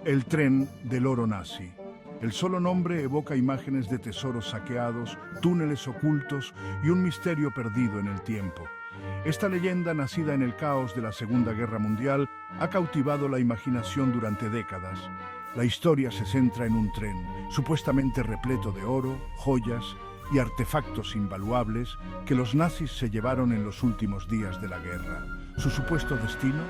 El tren del oro nazi. El solo nombre evoca imágenes de tesoros saqueados, túneles ocultos y un misterio perdido en el tiempo. Esta leyenda, nacida en el caos de la Segunda Guerra Mundial, ha cautivado la imaginación durante décadas. La historia se centra en un tren, supuestamente repleto de oro, joyas y artefactos invaluables que los nazis se llevaron en los últimos días de la guerra. Su supuesto destino: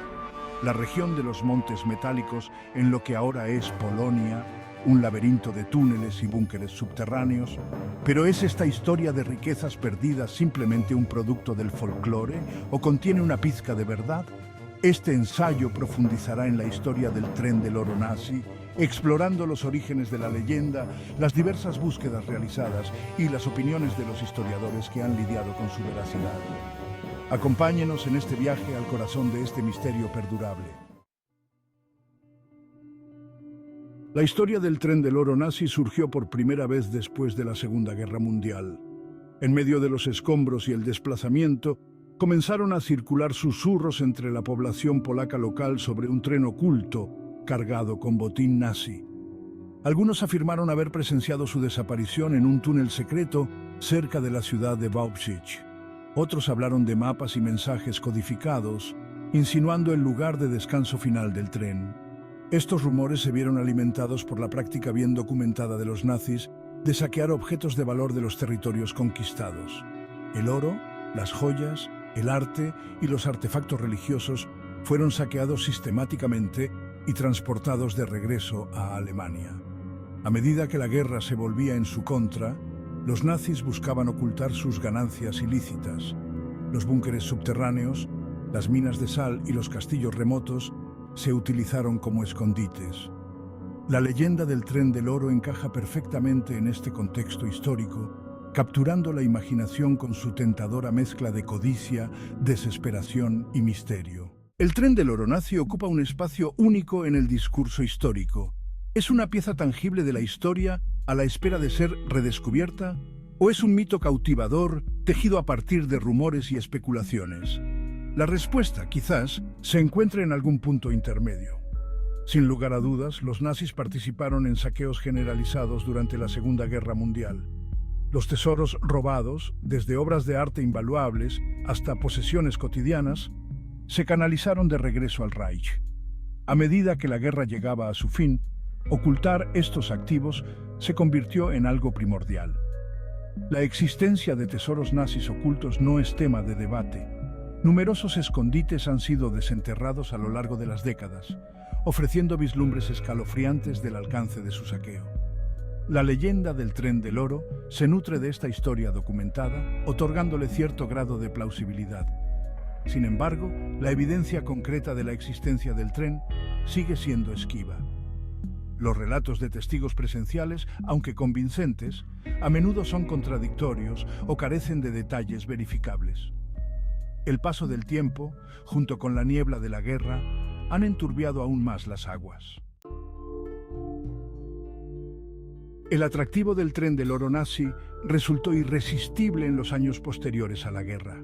la región de los Montes Metálicos, en lo que ahora es Polonia, un laberinto de túneles y búnkeres subterráneos. ¿Pero es esta historia de riquezas perdidas simplemente un producto del folclore o contiene una pizca de verdad? Este ensayo profundizará en la historia del tren del oro nazi, explorando los orígenes de la leyenda, las diversas búsquedas realizadas y las opiniones de los historiadores que han lidiado con su veracidad. Acompáñenos en este viaje al corazón de este misterio perdurable. La historia del tren del oro nazi surgió por primera vez después de la Segunda Guerra Mundial. En medio de los escombros y el desplazamiento, comenzaron a circular susurros entre la población polaca local sobre un tren oculto cargado con botín nazi. Algunos afirmaron haber presenciado su desaparición en un túnel secreto cerca de la ciudad de Wałbrzych. Otros hablaron de mapas y mensajes codificados, insinuando el lugar de descanso final del tren. Estos rumores se vieron alimentados por la práctica bien documentada de los nazis de saquear objetos de valor de los territorios conquistados. El oro, las joyas, el arte y los artefactos religiosos fueron saqueados sistemáticamente y transportados de regreso a Alemania. A medida que la guerra se volvía en su contra, los nazis buscaban ocultar sus ganancias ilícitas. Los búnkeres subterráneos, las minas de sal y los castillos remotos se utilizaron como escondites. La leyenda del tren del oro encaja perfectamente en este contexto histórico, capturando la imaginación con su tentadora mezcla de codicia, desesperación y misterio. El tren del oro nazi ocupa un espacio único en el discurso histórico. ¿Es una pieza tangible de la historia a la espera de ser redescubierta? ¿O es un mito cautivador, tejido a partir de rumores y especulaciones? La respuesta, quizás, se encuentra en algún punto intermedio. Sin lugar a dudas, los nazis participaron en saqueos generalizados durante la Segunda Guerra Mundial. Los tesoros robados, desde obras de arte invaluables hasta posesiones cotidianas, se canalizaron de regreso al Reich. A medida que la guerra llegaba a su fin, ocultar estos activos se convirtió en algo primordial. La existencia de tesoros nazis ocultos no es tema de debate. Numerosos escondites han sido desenterrados a lo largo de las décadas, ofreciendo vislumbres escalofriantes del alcance de su saqueo. La leyenda del tren del oro se nutre de esta historia documentada, otorgándole cierto grado de plausibilidad. Sin embargo, la evidencia concreta de la existencia del tren sigue siendo esquiva. Los relatos de testigos presenciales, aunque convincentes, a menudo son contradictorios o carecen de detalles verificables. El paso del tiempo, junto con la niebla de la guerra, han enturbiado aún más las aguas. El atractivo del tren del oro nazi resultó irresistible en los años posteriores a la guerra.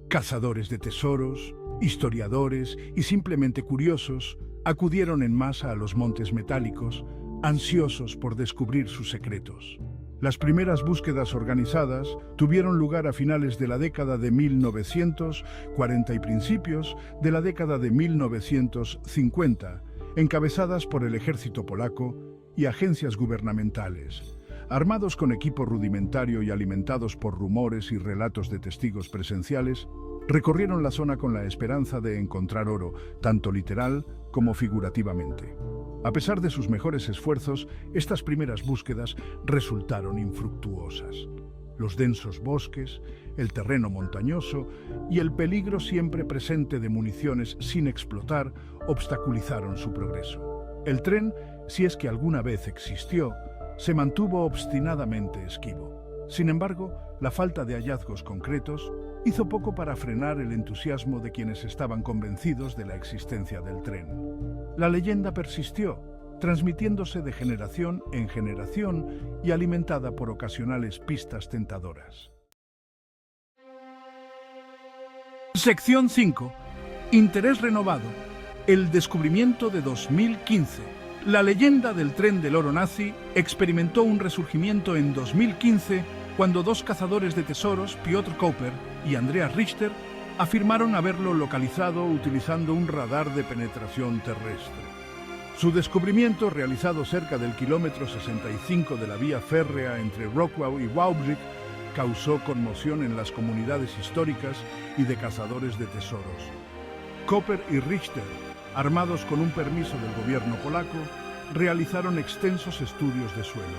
Cazadores de tesoros, historiadores y simplemente curiosos acudieron en masa a los Montes Metálicos, ansiosos por descubrir sus secretos. Las primeras búsquedas organizadas tuvieron lugar a finales de la década de 1940 y principios de la década de 1950, encabezadas por el ejército polaco y agencias gubernamentales. Armados con equipo rudimentario y alimentados por rumores y relatos de testigos presenciales, recorrieron la zona con la esperanza de encontrar oro, tanto literal como figurativamente. A pesar de sus mejores esfuerzos, estas primeras búsquedas resultaron infructuosas. Los densos bosques, el terreno montañoso y el peligro siempre presente de municiones sin explotar obstaculizaron su progreso. El tren, si es que alguna vez existió, se mantuvo obstinadamente esquivo. Sin embargo, la falta de hallazgos concretos hizo poco para frenar el entusiasmo de quienes estaban convencidos de la existencia del tren. La leyenda persistió, transmitiéndose de generación en generación y alimentada por ocasionales pistas tentadoras. Sección 5. Interés renovado. El descubrimiento de 2015. La leyenda del tren del oro nazi experimentó un resurgimiento en 2015 cuando dos cazadores de tesoros, Piotr Koper y Andreas Richter, afirmaron haberlo localizado utilizando un radar de penetración terrestre. Su descubrimiento, realizado cerca del kilómetro 65 de la vía férrea entre Rockwell y Wałbrzych, causó conmoción en las comunidades históricas y de cazadores de tesoros. Koper y Richter, armados con un permiso del gobierno polaco, realizaron extensos estudios de suelo.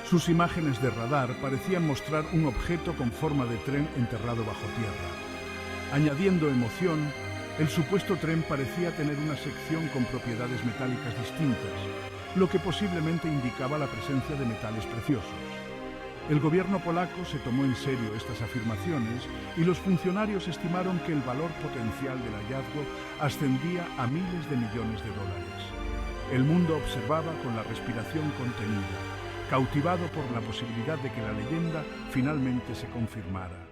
Sus imágenes de radar parecían mostrar un objeto con forma de tren enterrado bajo tierra. Añadiendo emoción, el supuesto tren parecía tener una sección con propiedades metálicas distintas, lo que posiblemente indicaba la presencia de metales preciosos. El gobierno polaco se tomó en serio estas afirmaciones y los funcionarios estimaron que el valor potencial del hallazgo ascendía a miles de millones de dólares. El mundo observaba con la respiración contenida, cautivado por la posibilidad de que la leyenda finalmente se confirmara.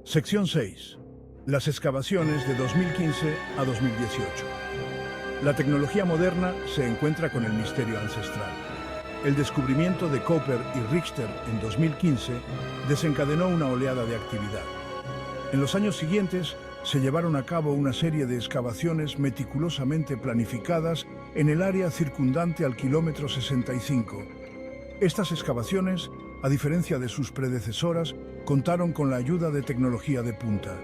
Sección 6. Las excavaciones de 2015 a 2018. La tecnología moderna se encuentra con el misterio ancestral. El descubrimiento de Koper y Richter en 2015 desencadenó una oleada de actividad. En los años siguientes se llevaron a cabo una serie de excavaciones meticulosamente planificadas en el área circundante al kilómetro 65. Estas excavaciones, a diferencia de sus predecesoras, contaron con la ayuda de tecnología de punta.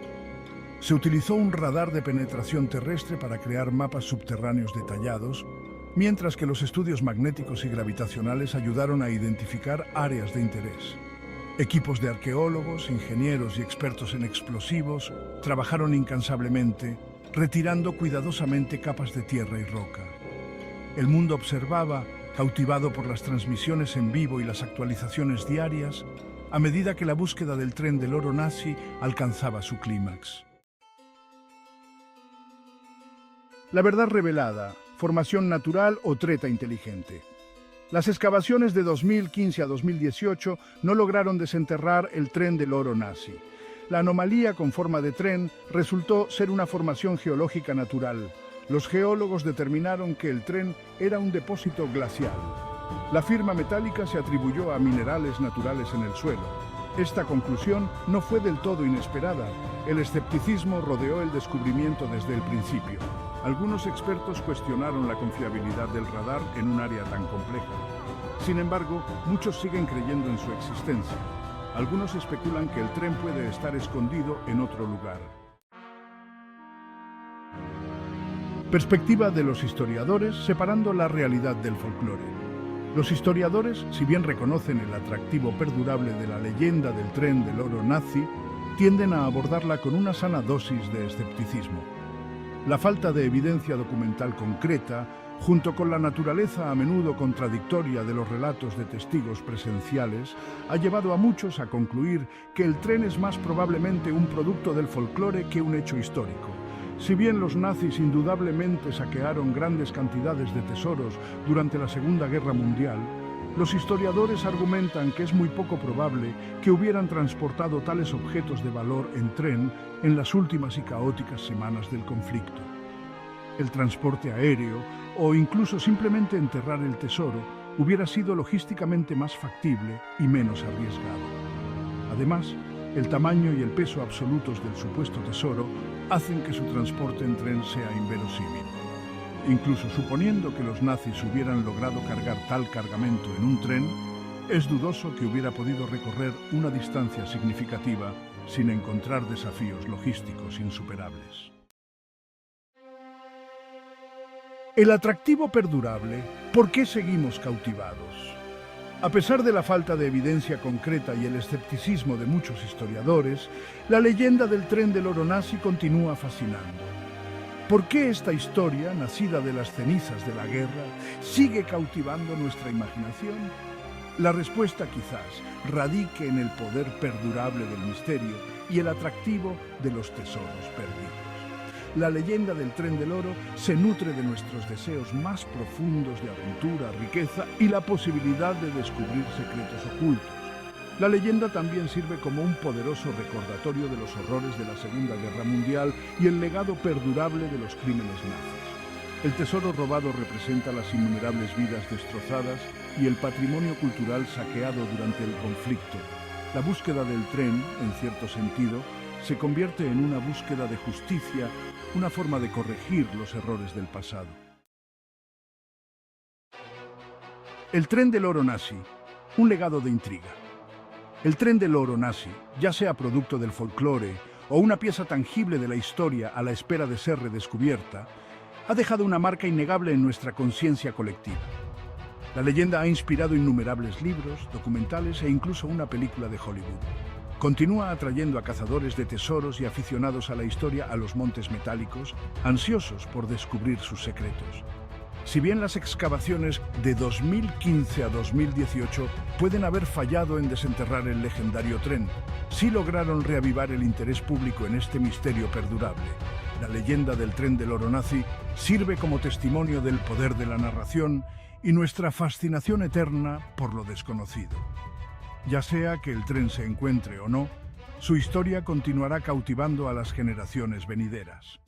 Se utilizó un radar de penetración terrestre para crear mapas subterráneos detallados, mientras que los estudios magnéticos y gravitacionales ayudaron a identificar áreas de interés. Equipos de arqueólogos, ingenieros y expertos en explosivos trabajaron incansablemente, retirando cuidadosamente capas de tierra y roca. El mundo observaba, cautivado por las transmisiones en vivo y las actualizaciones diarias, a medida que la búsqueda del tren del oro nazi alcanzaba su clímax. La verdad revelada, formación natural o treta inteligente. Las excavaciones de 2015 a 2018 no lograron desenterrar el tren del oro nazi. La anomalía con forma de tren resultó ser una formación geológica natural. Los geólogos determinaron que el tren era un depósito glacial. La firma metálica se atribuyó a minerales naturales en el suelo. Esta conclusión no fue del todo inesperada. El escepticismo rodeó el descubrimiento desde el principio. Algunos expertos cuestionaron la confiabilidad del radar en un área tan compleja. Sin embargo, muchos siguen creyendo en su existencia. Algunos especulan que el tren puede estar escondido en otro lugar. Perspectiva de los historiadores separando la realidad del folclore. Los historiadores, si bien reconocen el atractivo perdurable de la leyenda del tren del oro nazi, tienden a abordarla con una sana dosis de escepticismo. La falta de evidencia documental concreta, junto con la naturaleza a menudo contradictoria de los relatos de testigos presenciales, ha llevado a muchos a concluir que el tren es más probablemente un producto del folclore que un hecho histórico. Si bien los nazis indudablemente saquearon grandes cantidades de tesoros durante la Segunda Guerra Mundial, los historiadores argumentan que es muy poco probable que hubieran transportado tales objetos de valor en tren en las últimas y caóticas semanas del conflicto. El transporte aéreo, o incluso simplemente enterrar el tesoro, hubiera sido logísticamente más factible y menos arriesgado. Además, el tamaño y el peso absolutos del supuesto tesoro hacen que su transporte en tren sea inverosímil. Incluso suponiendo que los nazis hubieran logrado cargar tal cargamento en un tren, es dudoso que hubiera podido recorrer una distancia significativa sin encontrar desafíos logísticos insuperables. El atractivo perdurable, ¿por qué seguimos cautivados? A pesar de la falta de evidencia concreta y el escepticismo de muchos historiadores, la leyenda del tren del oro nazi continúa fascinando. ¿Por qué esta historia, nacida de las cenizas de la guerra, sigue cautivando nuestra imaginación? La respuesta quizás radique en el poder perdurable del misterio y el atractivo de los tesoros perdidos. La leyenda del tren del oro se nutre de nuestros deseos más profundos de aventura, riqueza y la posibilidad de descubrir secretos ocultos. La leyenda también sirve como un poderoso recordatorio de los horrores de la Segunda Guerra Mundial y el legado perdurable de los crímenes nazis. El tesoro robado representa las innumerables vidas destrozadas y el patrimonio cultural saqueado durante el conflicto. La búsqueda del tren, en cierto sentido, se convierte en una búsqueda de justicia, una forma de corregir los errores del pasado. El tren del oro nazi, un legado de intriga. El tren del oro nazi, ya sea producto del folclore o una pieza tangible de la historia a la espera de ser redescubierta, ha dejado una marca innegable en nuestra conciencia colectiva. La leyenda ha inspirado innumerables libros, documentales e incluso una película de Hollywood. Continúa atrayendo a cazadores de tesoros y aficionados a la historia a los montes metálicos, ansiosos por descubrir sus secretos. Si bien las excavaciones de 2015 a 2018 pueden haber fallado en desenterrar el legendario tren, sí lograron reavivar el interés público en este misterio perdurable. La leyenda del tren del oro nazi sirve como testimonio del poder de la narración y nuestra fascinación eterna por lo desconocido. Ya sea que el tren se encuentre o no, su historia continuará cautivando a las generaciones venideras.